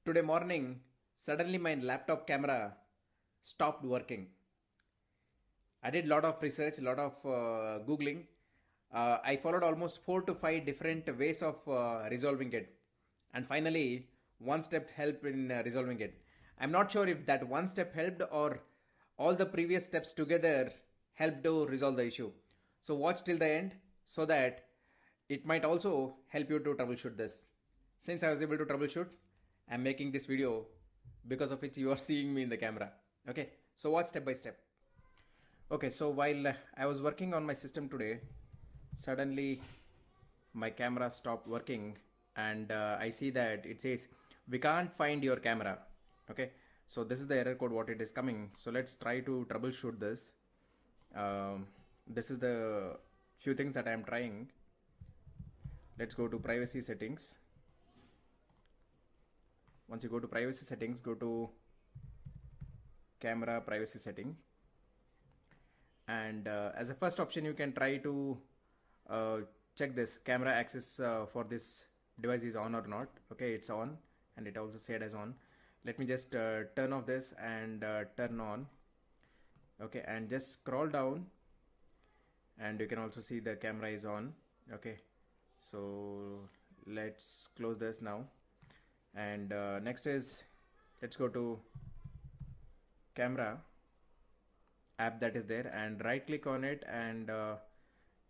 Today morning, suddenly my laptop camera stopped working. I did a lot of research, a lot of Googling. I followed almost 4 to 5 different ways of resolving it. And finally, one step helped in resolving it. I'm not sure if that one step helped or all the previous steps together helped to resolve the issue. So, watch till the end so that it might also help you to troubleshoot this. Since I was able to troubleshoot, I'm making this video because of which you are seeing me in the camera. Okay, so watch step by step. Okay, so while I was working on my system today, suddenly my camera stopped working and I see that it says we can't find your camera. Okay, so this is the error code what it is coming. So let's try to troubleshoot this. This is the few things that I am trying. Let's go to privacy settings. Once you go to privacy settings, go to camera privacy setting, and as a first option you can try to uh, check this camera access for this device is on or not. Okay, it's on and it also said as on. Let me just turn off this and turn on. Okay, and just scroll down and you can also see the camera is on. Okay, so let's close this now, and next is let's go to camera app that is there and right click on it and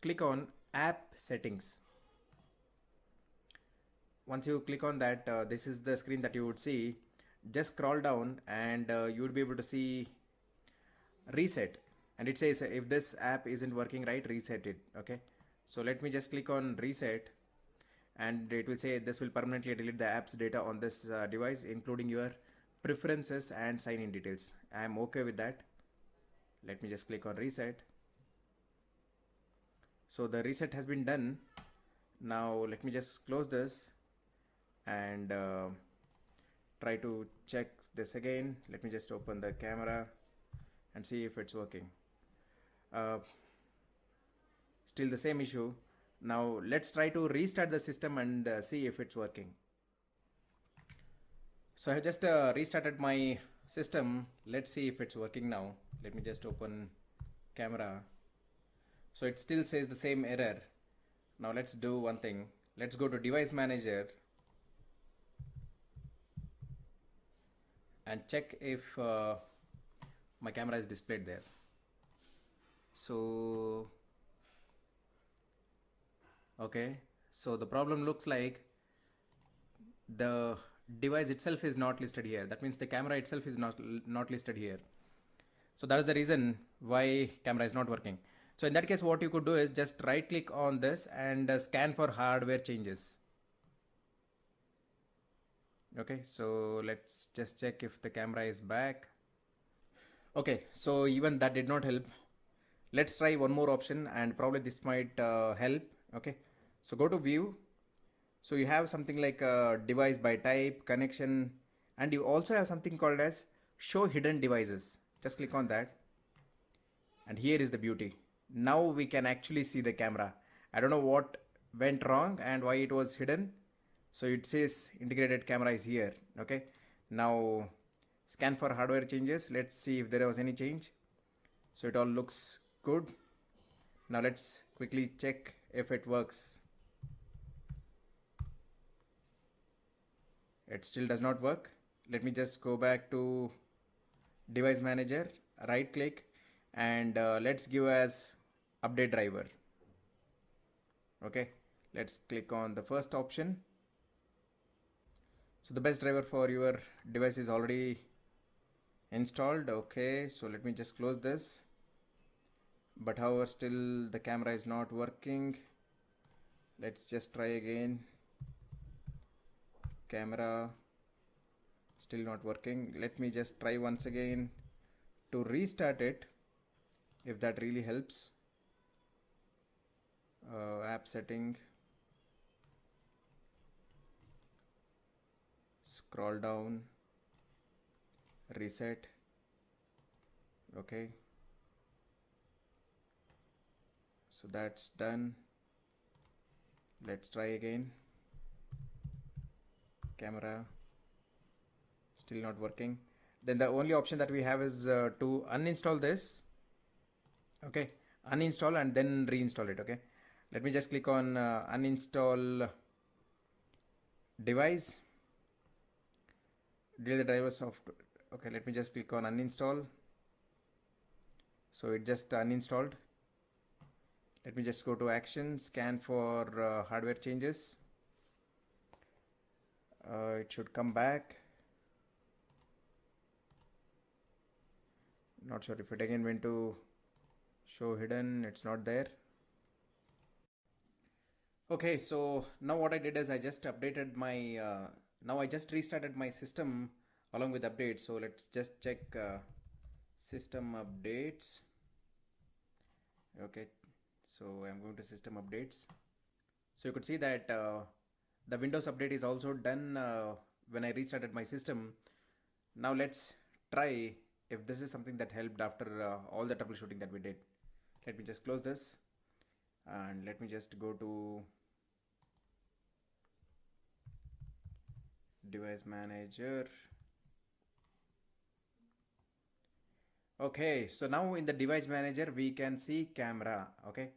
click on app settings. Once you click on that, this is the screen that you would see. Just scroll down and you would be able to see reset, and it says if this app isn't working right, reset it. Okay, so let me just click on reset and it will say this will permanently delete the app's data on this device including your preferences and sign in details. I am okay with that. Let me just click on reset. So the reset has been done. Now let me just close this and try to check this again. Let me just open the camera and see if it's working. uh, Still the same issue. Now let's try to restart the system and see if it's working. So I just restarted my system. Let's see if it's working now. Let me just open camera. So it still says the same error. Now let's do one thing. Let's go to device manager and check if my camera is displayed there. So okay, so the problem looks like the device itself is not listed here. That means the camera itself is not listed here. So that is the reason why camera is not working. So in that case, what you could do is just right click on this and scan for hardware changes. Okay, so let's just check if the camera is back. Okay, so even that did not help. Let's try one more option and probably this might help. Okay, so go to view. So you have something like device by type, connection, and you also have something called as show hidden devices. Just click on that. And here is the beauty. Now we can actually see the camera. I don't know what went wrong and why it was hidden. So it says integrated camera is here. Okay. Now scan for hardware changes. Let's see if there was any change. So it all looks good. Now let's quickly check if it works. It still does not work. Let me just go back to device manager, right click, and let's give as update driver. Okay, let's click on the first option. So the best driver for your device is already installed. Okay, so let me just close this, but however still the camera is not working. Let's just try again. Camera still not working. Let me just try once again to restart it, if that really helps. App setting, scroll down, reset. Okay, so that's done. Let's try again. Camera, still not working. Then the only option that we have is to uninstall this. Okay, uninstall and then reinstall it. Okay, let me just click on uninstall device, delete the driver software. Okay, let me just click on uninstall. So it just uninstalled. Let me just go to action, scan for hardware changes. It should come back. Not sure if it again went to show hidden. It's not there. Okay, so now what I did is I just updated my now I just restarted my system along with updates. So let's just check system updates. Okay, so I'm going to system updates. So you could see that the Windows update is also done when I restarted my system. Now let's try if this is something that helped after all the troubleshooting that we did. Let me just close this and let me just go to device manager. Okay, so now in the device manager we can see camera. Okay,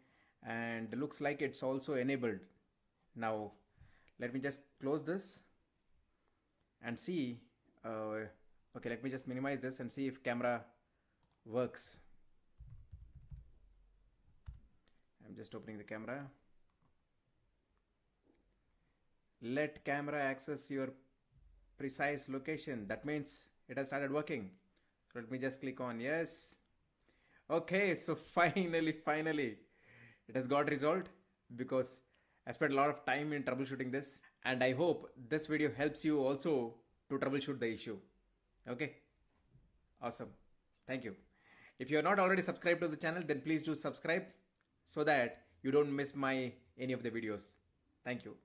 and looks like it's also enabled. Now let me just close this and see. Okay, let me just minimize this and see if camera works. I'm just opening the camera. Let camera access your precise location. That means it has started working. Let me just click on yes. Okay, so finally it has got resolved, because I spent a lot of time in troubleshooting this, and I hope this video helps you also to troubleshoot the issue. Okay, awesome. Thank you. If you are not already subscribed to the channel, then please do subscribe so that you don't miss my any of the videos. Thank you.